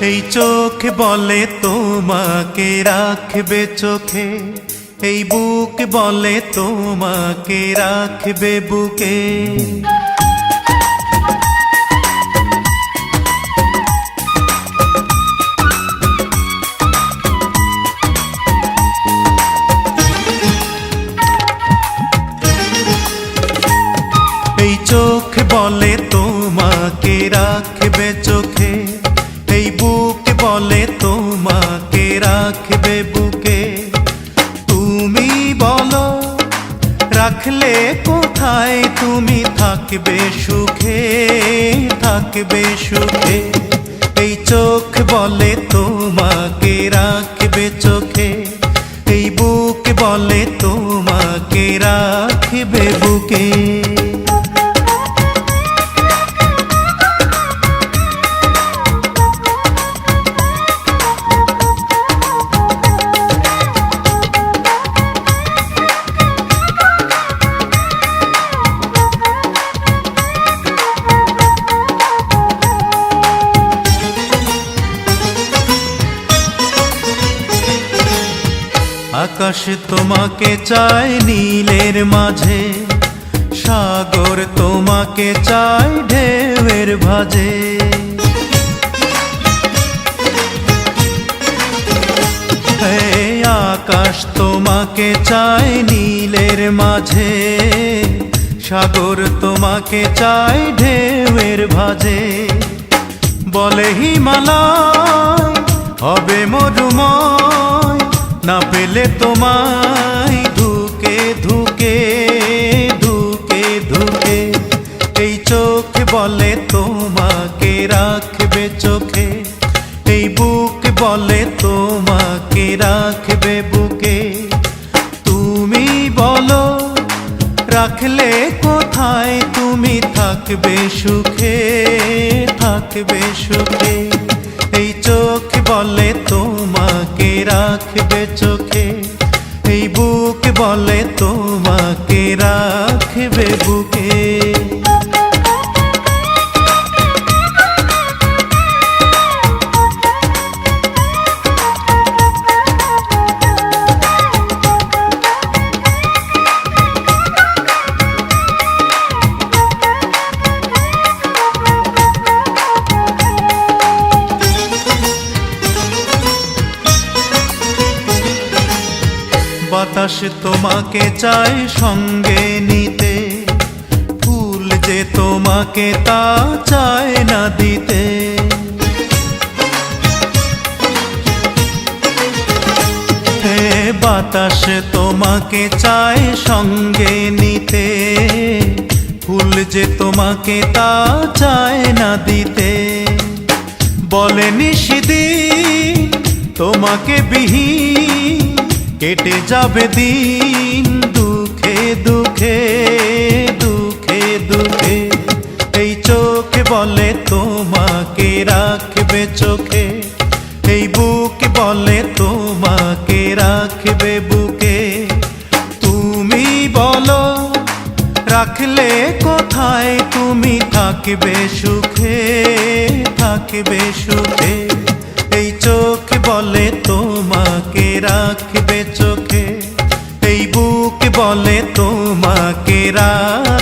এই চোখ বলে তোমাকে রাখবে চোখে, এই বুক বলে তোমাকে রাখবে বুকে। এই চোখ বলে তোমাকে রাখবে চোখে, এই বুক বলে তোমাকে রাখবে বুকে। তুমি বলো রাখলে কোথায় তুমি থাকবে সুখে, থাকবে সুখে। এই চোখ বলে তোমাকে রাখবে চোখে, এই বুক বলে তোমাকে রাখবে বুকে। আকাশ তোমাকে চায় নীলের মাঝে, সাগর তোমাকে চায় ঢেউয়ের ভাঁজে। হে আকাশ তোমাকে চায় নীলের মাঝে, সাগর তোমাকে চায় ঢেউয়ের ভাঁজে। বলে হিমালয় হবে মরুময়, না পেলে তোমায় ধুকে ধুকে ধুকে ধুকে। এই চোখ বলে তোমাকে রাখবে চোখে, এই বুক বলে তোমাকে রাখবে বুকে। তুমি বলো রাখলে কোথায় তুমি থাকবে সুখে, থাকবে সুখে। এই চোখ বলে তোমাকে রাখবে চোখে, এই বুক বলে তোমাকে রাখবে বুকে। বাতাস তোমাকে চায় সঙ্গে নিতে, ফুল যে তোমাকে তা চায় না দিতে। হে বাতাস তোমাকে চায় সঙ্গে নিতে, ফুল যে তোমাকে তা চায় না দিতে। বলে নিশিদিন তোমাকে বিহীন কেটে যাবে দিন দুঃখে দুঃখে দুঃখে দুঃখে। এই চোখ বলে তোমাকে রাখবে চোখে, এই বুক বলে তোমাকে রাখবে বুকে। তুমি বলো রাখলে কোথায় তুমি থাকবে সুখে, থাকবে সুখে। এই চোখ বলে তোমাকে রাখবে চোখে, এই বুক বলে তোমাকে রাখবে।